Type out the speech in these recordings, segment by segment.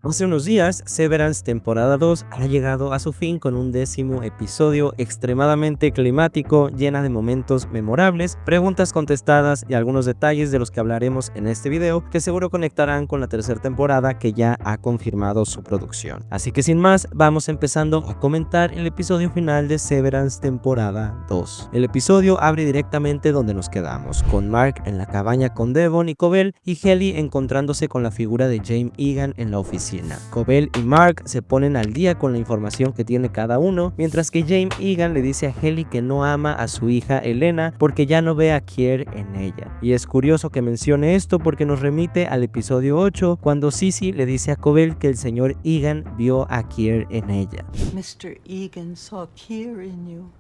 Hace unos días, Severance temporada 2 ha llegado a su fin con un 10º episodio extremadamente climático, llena de momentos memorables, preguntas contestadas y algunos detalles de los que hablaremos en este video que seguro conectarán con la tercera temporada que ya ha confirmado su producción. Así que sin más, vamos empezando a comentar el episodio final de Severance temporada 2. El episodio abre directamente donde nos quedamos, con Mark en la cabaña con Devon y Cobell y Ellie encontrándose con la figura de Jaime Egan en la oficina. Cobell y Mark se ponen al día con la información que tiene cada uno, mientras que Jaime Egan le dice a Ellie que no ama a su hija Elena porque ya no ve a Kier en ella. Y es curioso que mencione esto porque nos remite al episodio 8, cuando Sissy le dice a Cobell que el señor Egan vio a Kier en ella. Mr. Egan saw Kier in you.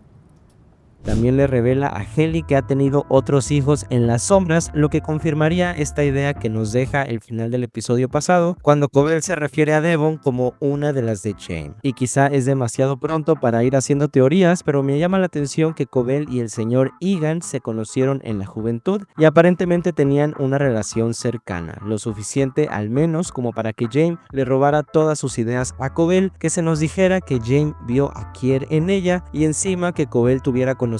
También le revela a Ellie que ha tenido otros hijos en las sombras, lo que confirmaría esta idea que nos deja el final del episodio pasado, cuando Cobell se refiere a Devon como una de las de Jaime. Y quizá es demasiado pronto para ir haciendo teorías, pero me llama la atención que Cobell y el señor Egan se conocieron en la juventud y aparentemente tenían una relación cercana, lo suficiente al menos como para que Jaime le robara todas sus ideas a Cobell, que se nos dijera que Jaime vio a Kier en ella y encima que Cobell tuviera conocimiento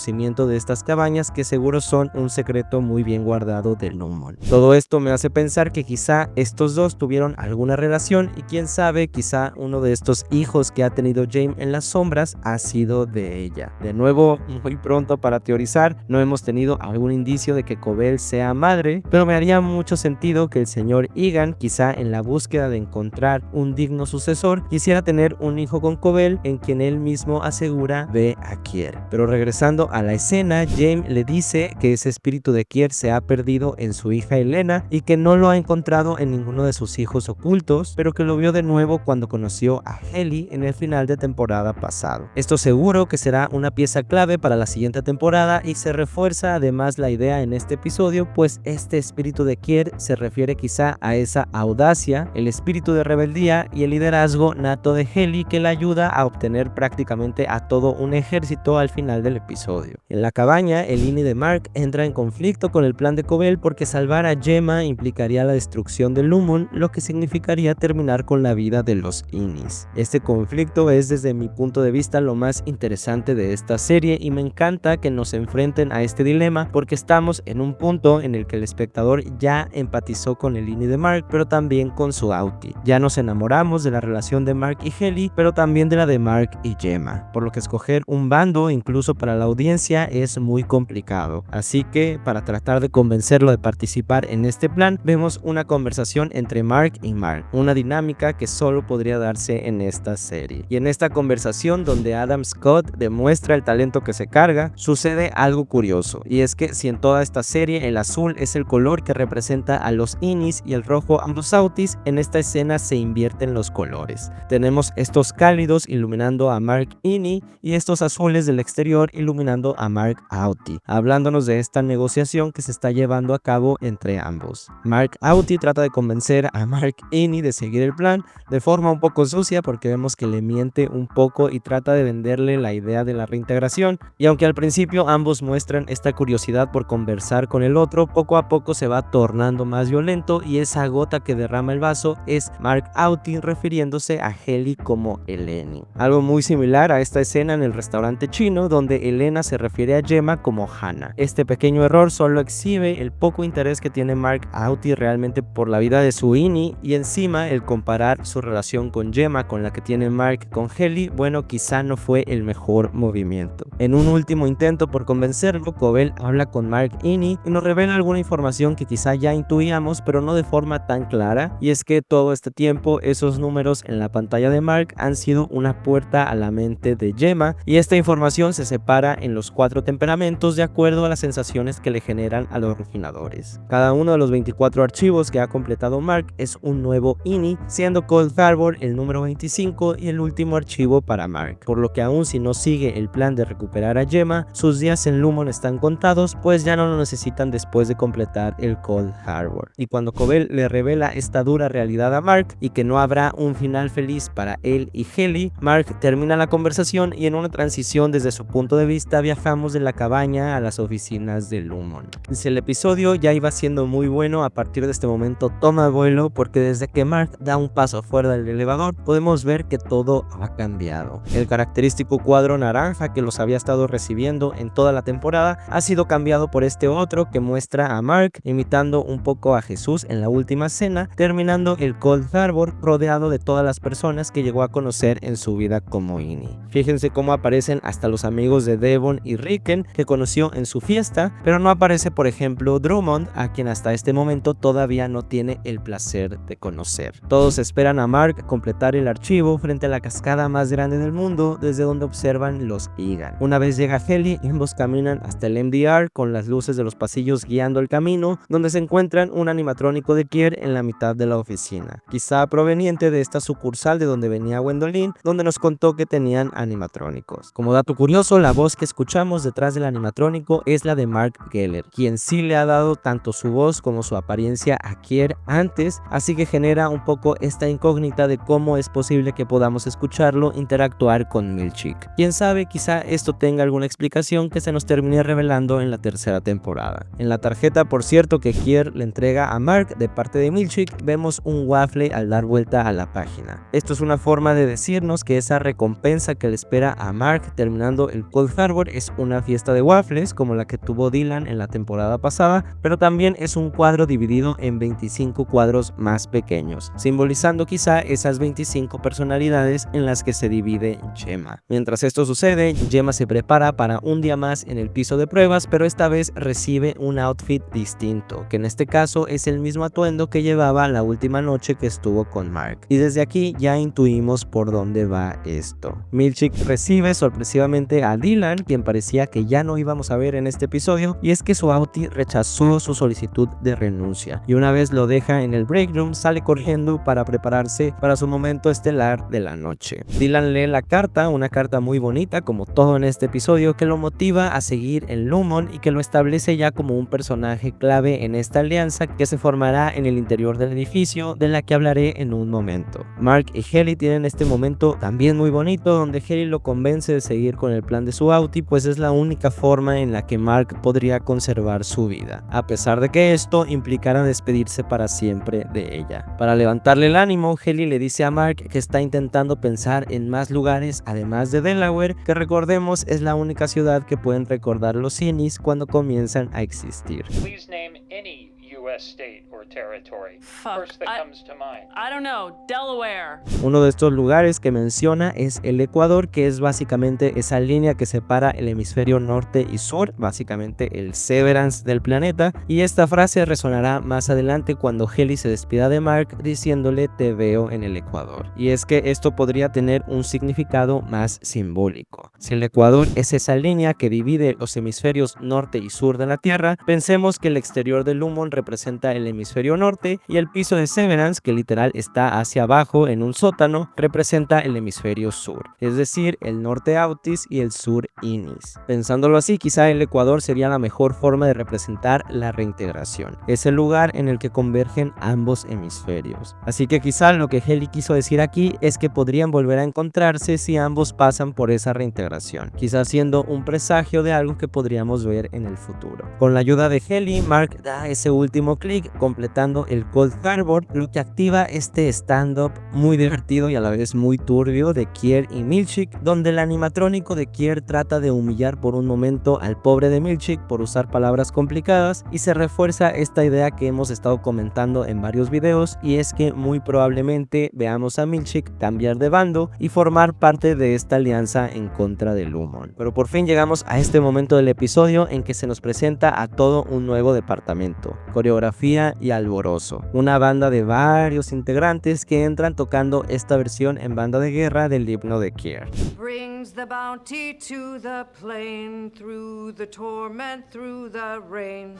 de estas cabañas que seguro son un secreto muy bien guardado del Lumon. Todo esto me hace pensar que quizá estos dos tuvieron alguna relación y quién sabe, quizá uno de estos hijos que ha tenido Jaime en las sombras ha sido de ella. De nuevo, muy pronto para teorizar, no hemos tenido algún indicio de que Cobell sea madre, pero me haría mucho sentido que el señor Egan, quizá en la búsqueda de encontrar un digno sucesor, quisiera tener un hijo con Cobell en quien él mismo asegura ve a Kier. Pero regresando a la escena, Jaime le dice que ese espíritu de Kier se ha perdido en su hija Elena y que no lo ha encontrado en ninguno de sus hijos ocultos, pero que lo vio de nuevo cuando conoció a Ellie en el final de temporada pasado. Esto seguro que será una pieza clave para la siguiente temporada y se refuerza además la idea en este episodio, pues este espíritu de Kier se refiere quizá a esa audacia, el espíritu de rebeldía y el liderazgo nato de Ellie que la ayuda a obtener prácticamente a todo un ejército al final del episodio. En la cabaña, el INI de Mark entra en conflicto con el plan de Cobell porque salvar a Gemma implicaría la destrucción del Lumon, lo que significaría terminar con la vida de los INIs. Este conflicto es desde mi punto de vista lo más interesante de esta serie y me encanta que nos enfrenten a este dilema porque estamos en un punto en el que el espectador ya empatizó con el INI de Mark, pero también con su Auti. Ya nos enamoramos de la relación de Mark y Ellie, pero también de la de Mark y Gemma, por lo que escoger un bando incluso para la audiencia es muy complicado, así que para tratar de convencerlo de participar en este plan, vemos una conversación entre Mark y Mark, una dinámica que solo podría darse en esta serie. Y en esta conversación donde Adam Scott demuestra el talento que se carga, sucede algo curioso, y es que si en toda esta serie el azul es el color que representa a los Inis y el rojo a los Autis, en esta escena se invierten los colores. Tenemos estos cálidos iluminando a Mark Ini y estos azules del exterior iluminando a Mark Auti, hablándonos de esta negociación que se está llevando a cabo entre ambos. Mark Auti trata de convencer a Mark Ini de seguir el plan de forma un poco sucia porque vemos que le miente un poco y trata de venderle la idea de la reintegración, y aunque al principio ambos muestran esta curiosidad por conversar con el otro, poco a poco se va tornando más violento y esa gota que derrama el vaso es Mark Auti refiriéndose a Ellie como Eleni. Algo muy similar a esta escena en el restaurante chino donde Elena se refiere a Gemma como Hannah. Este pequeño error solo exhibe el poco interés que tiene Mark Auti realmente por la vida de su INI, y encima el comparar su relación con Gemma con la que tiene Mark con Ellie, bueno, quizá no fue el mejor movimiento. En un último intento por convencerlo, Cobell habla con Mark Ini y nos revela alguna información que quizá ya intuíamos, pero no de forma tan clara, y es que todo este tiempo esos números en la pantalla de Mark han sido una puerta a la mente de Gemma, y esta información se separa en los 4 temperamentos de acuerdo a las sensaciones que le generan a los refinadores. Cada uno de los 24 archivos que ha completado Mark es un nuevo INI, siendo Cold Harbor el número 25 y el último archivo para Mark, por lo que aún si no sigue el plan de recuperar a Gemma, sus días en Lumon están contados, pues ya no lo necesitan después de completar el Cold Harbor. Y cuando Cobell le revela esta dura realidad a Mark y que no habrá un final feliz para él y Ellie, Mark termina la conversación y en una transición desde su punto de vista ahorita viajamos de la cabaña a las oficinas de Lumon. Dice, el episodio ya iba siendo muy bueno, a partir de este momento toma vuelo porque desde que Mark da un paso fuera del elevador podemos ver que todo ha cambiado. El característico cuadro naranja que los había estado recibiendo en toda la temporada ha sido cambiado por este otro que muestra a Mark imitando un poco a Jesús en la última cena, terminando el Cold Harbor rodeado de todas las personas que llegó a conocer en su vida como Innie. Fíjense cómo aparecen hasta los amigos de Devon y Ricken que conoció en su fiesta, pero no aparece por ejemplo Drummond, a quien hasta este momento todavía no tiene el placer de conocer. Todos esperan a Mark completar el archivo frente a la cascada más grande del mundo, desde donde observan los Egan. Una vez llega Heli, ambos caminan hasta el MDR con las luces de los pasillos guiando el camino, donde se encuentran un animatrónico de Kier en la mitad de la oficina, quizá proveniente de esta sucursal de donde venía Gwendolyn, donde nos contó que tenían animatrónicos. Como dato curioso, la voz que escuchamos detrás del animatrónico es la de Mark Geller, quien sí le ha dado tanto su voz como su apariencia a Kier antes, así que genera un poco esta incógnita de cómo es posible que podamos escucharlo interactuar con Milchick. Quién sabe, quizá esto tenga alguna explicación que se nos termine revelando en la tercera temporada. En la tarjeta, por cierto, que Kier le entrega a Mark de parte de Milchick, vemos un waffle al dar vuelta a la página. Esto es una forma de decirnos que esa recompensa que le espera a Mark terminando el Cold Harbor es una fiesta de waffles como la que tuvo Dylan en la temporada pasada, pero también es un cuadro dividido en 25 cuadros más pequeños, simbolizando quizá esas 25 personalidades en las que se divide Gemma. Mientras esto sucede, Gemma se prepara para un día más en el piso de pruebas, pero esta vez recibe un outfit distinto, que en este caso es el mismo atuendo que llevaba la última noche que estuvo con Mark. Y desde aquí ya intuimos por dónde va esto. Milchick recibe sorpresivamente a Dylan, quien parecía que ya no íbamos a ver en este episodio, y es que su Auti rechazó su solicitud de renuncia, y una vez lo deja en el break room sale corriendo para prepararse para su momento estelar de la noche. Dylan lee la carta, una carta muy bonita como todo en este episodio, que lo motiva a seguir en Lumon y que lo establece ya como un personaje clave en esta alianza que se formará en el interior del edificio, de la que hablaré en un momento. Mark y Heli tienen este momento también muy bonito, donde Heli lo convence de seguir con el plan de su Auti, pues es la única forma en la que Mark podría conservar su vida, a pesar de que esto implicara despedirse para siempre de ella. Para levantarle el ánimo, Heli le dice a Mark que está intentando pensar en más lugares además de Delaware, que recordemos es la única ciudad que pueden recordar los Innies cuando comienzan a existir. Please name any U.S. state or territory. Fuck, First that comes to mind. I don't know, Delaware. Uno de estos lugares que menciona es el Ecuador, que es básicamente esa línea que separa el hemisferio norte y sur, básicamente el Severance del planeta, y esta frase resonará más adelante cuando Heli se despida de Mark diciéndole te veo en el Ecuador. Y es que esto podría tener un significado más simbólico. Si el Ecuador es esa línea que divide los hemisferios norte y sur de la Tierra, pensemos que el exterior de Lumon representa el hemisferio norte y el piso de Severance, que literal está hacia abajo en un sótano, representa el hemisferio sur, es decir, el norte Autis y el sur Innis. Pensándolo así, quizá el Ecuador sería la mejor forma de representar la reintegración, es el lugar en el que convergen ambos hemisferios. Así que quizá lo que Heli quiso decir aquí es que podrían volver a encontrarse si ambos pasan por esa reintegración, quizá siendo un presagio de algo que podríamos ver en el futuro. Con la ayuda de Heli, Mark da ese último clic completando el Cold Harbor, lo que activa este stand-up muy divertido y a la vez muy turbio de Kier y Milchick, donde el animatrónico de Kier trata de humillar por un momento al pobre de Milchick por usar palabras complicadas, y se refuerza esta idea que hemos estado comentando en varios videos, y es que muy probablemente veamos a Milchick cambiar de bando y formar parte de esta alianza en contra de Lumon. Pero por fin llegamos a este momento del episodio en que se nos presenta a todo un nuevo departamento, coreografía y alborozo, una banda de varios integrantes que entran tocando esta versión en banda de guerra del himno de Kier. Brings the bounty to the plain, through the torment, through the rain.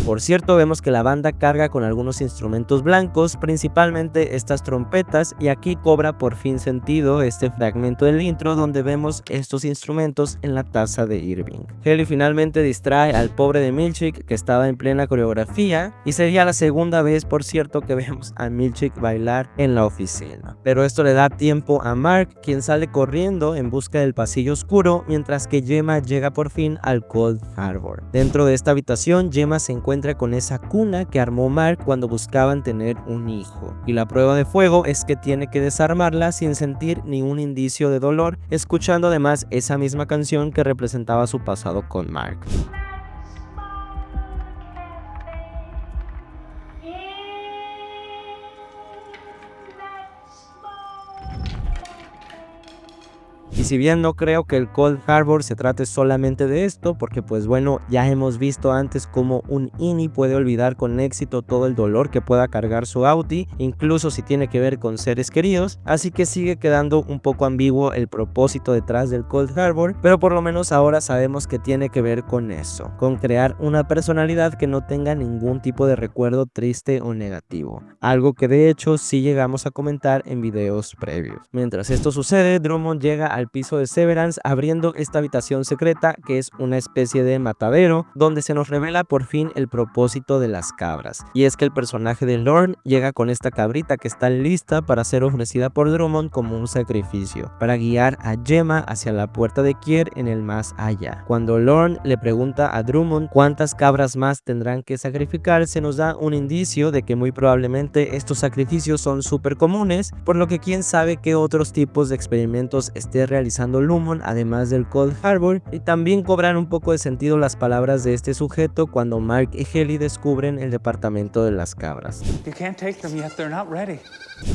Por cierto, vemos que la banda carga con algunos instrumentos blancos, principalmente estas trompetas, y aquí cobra por fin sentido este fragmento del intro donde vemos estos instrumentos en la taza de Irving. Haley finalmente distrae al pobre de Milchick, que estaba en plena coreografía, y sería la segunda vez, por cierto, que vemos a Milchick bailar en la oficina. Pero esto le da tiempo a Mark, quien sale corriendo en busca del pasillo oscuro, mientras que Gemma llega por fin al Cold Harbor. Dentro de esta habitación, Gemma se encuentra con esa cuna que armó Mark cuando buscaban tener un hijo, y la prueba de fuego es que tiene que desarmarla sin sentir ningún indicio de dolor, escuchando además esa misma canción que representaba su pasado con Mark. Y si bien no creo que el Cold Harbor se trate solamente de esto, porque pues bueno, ya hemos visto antes cómo un Ini puede olvidar con éxito todo el dolor que pueda cargar su Auti, incluso si tiene que ver con seres queridos, así que sigue quedando un poco ambiguo el propósito detrás del Cold Harbor, pero por lo menos ahora sabemos que tiene que ver con eso, con crear una personalidad que no tenga ningún tipo de recuerdo triste o negativo, algo que de hecho sí llegamos a comentar en videos previos. Mientras esto sucede, Drummond llega al piso de Severance abriendo esta habitación secreta que es una especie de matadero donde se nos revela por fin el propósito de las cabras, y es que el personaje de Lorne llega con esta cabrita que está lista para ser ofrecida por Drummond como un sacrificio para guiar a Gemma hacia la puerta de Kier en el más allá. Cuando Lorne le pregunta a Drummond cuántas cabras más tendrán que sacrificar, se nos da un indicio de que muy probablemente estos sacrificios son súper comunes, por lo que quién sabe qué otros tipos de experimentos esté realizando Lumon además del Cold Harbor, y también cobran un poco de sentido las palabras de este sujeto cuando Mark y Haley descubren el departamento de las cabras.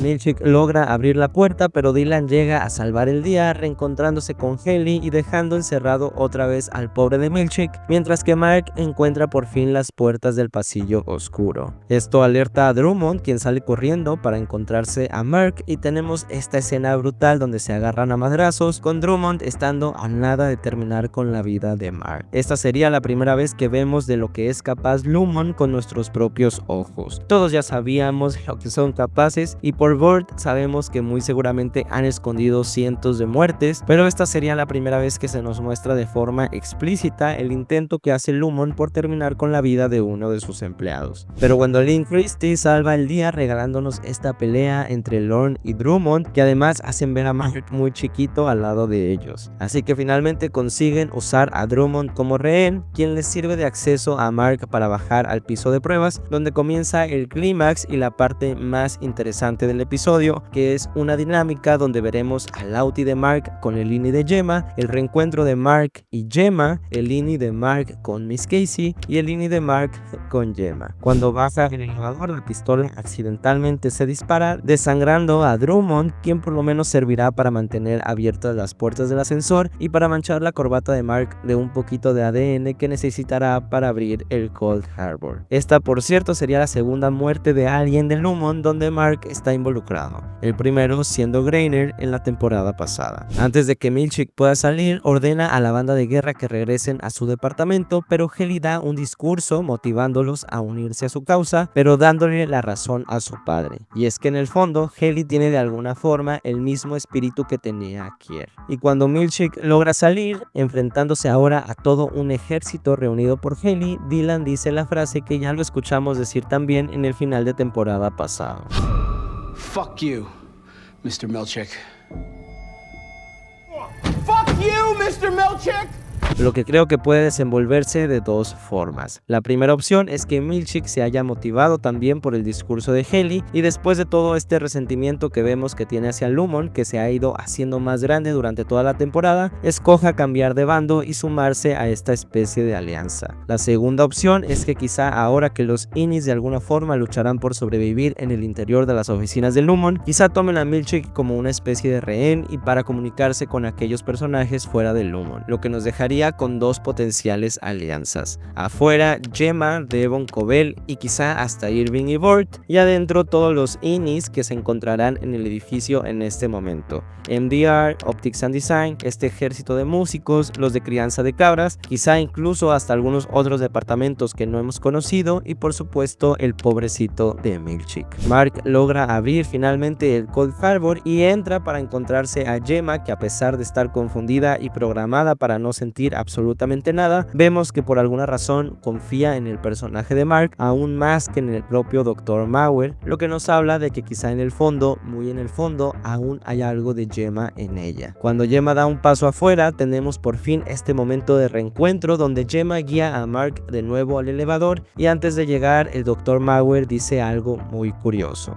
Milchick logra abrir la puerta, pero Dylan llega a salvar el día reencontrándose con Haley y dejando encerrado otra vez al pobre de Milchick, mientras que Mark encuentra por fin las puertas del pasillo oscuro. Esto alerta a Drummond, quien sale corriendo para encontrarse a Mark, y tenemos esta escena brutal donde se agarran a madrazos, con Drummond estando a nada de terminar con la vida de Mark. Esta sería la primera vez que vemos de lo que es capaz Lumon con nuestros propios ojos. Todos ya sabíamos de lo que son capaces, y por Vought sabemos que muy seguramente han escondido cientos de muertes, pero esta sería la primera vez que se nos muestra de forma explícita el intento que hace Lumon por terminar con la vida de uno de sus empleados. Pero Gwendolyn Christie salva el día regalándonos esta pelea entre Lorne y Drummond, que además hacen ver a Mark muy chiquito al lado de ellos. Así que finalmente consiguen usar a Drummond como rehén, quien les sirve de acceso a Mark para bajar al piso de pruebas, donde comienza el clímax y la parte más interesante del episodio, que es una dinámica donde veremos al Auti de Mark con el Ini de Gemma, el reencuentro de Mark y Gemma, el Ini de Mark con Miss Casey y el Ini de Mark con Gemma. Cuando baja el elevador, la pistola accidentalmente se dispara, desangrando a Drummond, quien por lo menos servirá para mantener abiertas las puertas del ascensor y para manchar la corbata de Mark de un poquito de ADN que necesitará para abrir el Cold Harbor. Esta, por cierto, sería la segunda muerte de alguien de Lumon donde Mark está involucrado, el primero siendo Greiner en la temporada pasada. Antes de que Milchick pueda salir, ordena a la banda de guerra que regresen a su departamento, pero Haley da un discurso motivándolos a unirse a su causa, pero dándole la razón a su padre, y es que en el fondo Haley tiene de alguna forma el mismo espíritu que tenía Kier. Y cuando Milchick logra salir, enfrentándose ahora a todo un ejército reunido por Haley, Dylan dice la frase que ya lo escuchamos decir también en el final de temporada pasado. Fuck you, Mr. Milchick. Fuck you, Mr. Milchick! Lo que creo que puede desenvolverse de dos formas. La primera opción es que Milchick se haya motivado también por el discurso de Haley, y después de todo este resentimiento que vemos que tiene hacia Lumon, que se ha ido haciendo más grande durante toda la temporada, escoja cambiar de bando y sumarse a esta especie de alianza. La segunda opción es que quizá ahora que los Inis de alguna forma lucharán por sobrevivir en el interior de las oficinas de Lumon, quizá tomen a Milchick como una especie de rehén y para comunicarse con aquellos personajes fuera de Lumon, lo que nos dejaría dejaría con dos potenciales alianzas. Afuera, Gemma, Devon, Cobell y quizá hasta Irving y Burt, y adentro todos los Innis que se encontrarán en el edificio en este momento. MDR, Optics and Design, este ejército de músicos, los de crianza de cabras, quizá incluso hasta algunos otros departamentos que no hemos conocido y por supuesto el pobrecito de Milchick. Mark logra abrir finalmente el Cold Harbor y entra para encontrarse a Gemma, que a pesar de estar confundida y programada para no sentir absolutamente nada, vemos que por alguna razón confía en el personaje de Mark aún más que en el propio Dr. Mauer, lo que nos habla de que quizá en el fondo, muy en el fondo, aún hay algo de Gemma en ella. Cuando Gemma da un paso afuera, tenemos por fin este momento de reencuentro donde Gemma guía a Mark de nuevo al elevador y antes de llegar el Dr. Mauer dice algo muy curioso.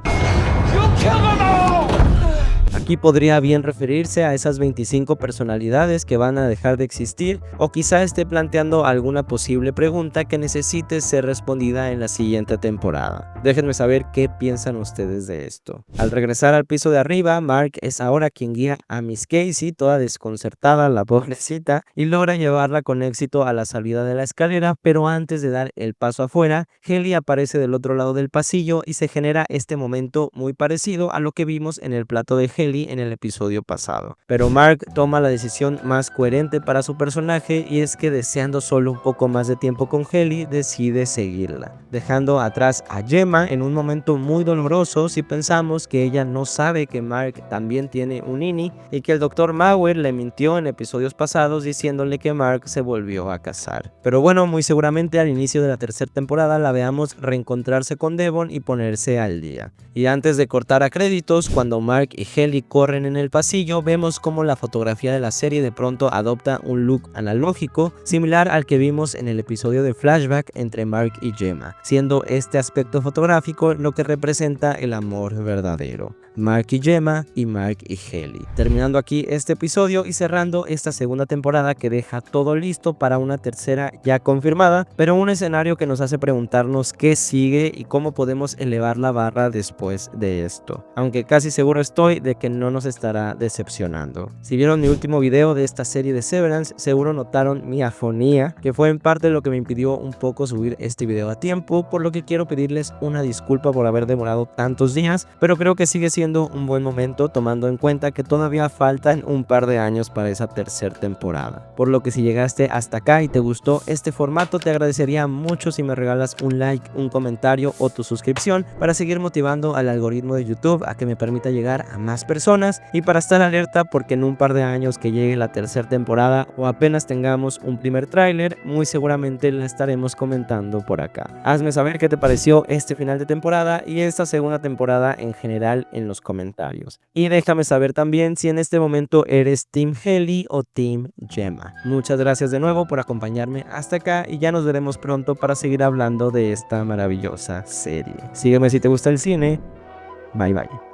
Aquí podría bien referirse a esas 25 personalidades que van a dejar de existir, o quizá esté planteando alguna posible pregunta que necesite ser respondida en la siguiente temporada. Déjenme saber qué piensan ustedes de esto. Al regresar al piso de arriba, Mark es ahora quien guía a Miss Casey, toda desconcertada, la pobrecita, y logra llevarla con éxito a la salida de la escalera, pero antes de dar el paso afuera, Haley aparece del otro lado del pasillo y se genera este momento muy parecido a lo que vimos en el plato de Haley en el episodio pasado. Pero Mark toma la decisión más coherente para su personaje y es que deseando solo un poco más de tiempo con Haley, decide seguirla, dejando atrás a Gemma en un momento muy doloroso si pensamos que ella no sabe que Mark también tiene un Innie y que el Dr. Mauer le mintió en episodios pasados diciéndole que Mark se volvió a casar. Pero bueno, muy seguramente al inicio de la tercera temporada la veamos reencontrarse con Devon y ponerse al día. Y antes de cortar a créditos, cuando Mark y Haley corren en el pasillo, vemos como la fotografía de la serie de pronto adopta un look analógico similar al que vimos en el episodio de flashback entre Mark y Gemma, siendo este aspecto fotográfico lo que representa el amor verdadero. Mark y Gemma y Mark y Haley. Terminando aquí este episodio y cerrando esta segunda temporada que deja todo listo para una tercera ya confirmada, pero un escenario que nos hace preguntarnos qué sigue y cómo podemos elevar la barra después de esto. Aunque casi seguro estoy de que no nos estará decepcionando. Si vieron mi último video de esta serie de Severance, seguro notaron mi afonía, que fue en parte lo que me impidió un poco subir este video a tiempo, por lo que quiero pedirles una disculpa por haber demorado tantos días, pero creo que sigue siendo un buen momento tomando en cuenta que todavía faltan un par de años para esa tercera temporada. Por lo que si llegaste hasta acá y te gustó este formato, te agradecería mucho si me regalas un like, un comentario o tu suscripción para seguir motivando al algoritmo de YouTube a que me permita llegar a más personas y para estar alerta porque en un par de años que llegue la tercera temporada o apenas tengamos un primer tráiler, muy seguramente la estaremos comentando por acá. Hazme saber qué te pareció este final de temporada y esta segunda temporada en general en los comentarios. Y déjame saber también si en este momento eres Team Haley o Team Gemma. Muchas gracias de nuevo por acompañarme hasta acá y ya nos veremos pronto para seguir hablando de esta maravillosa serie. Sígueme si te gusta el cine. Bye bye.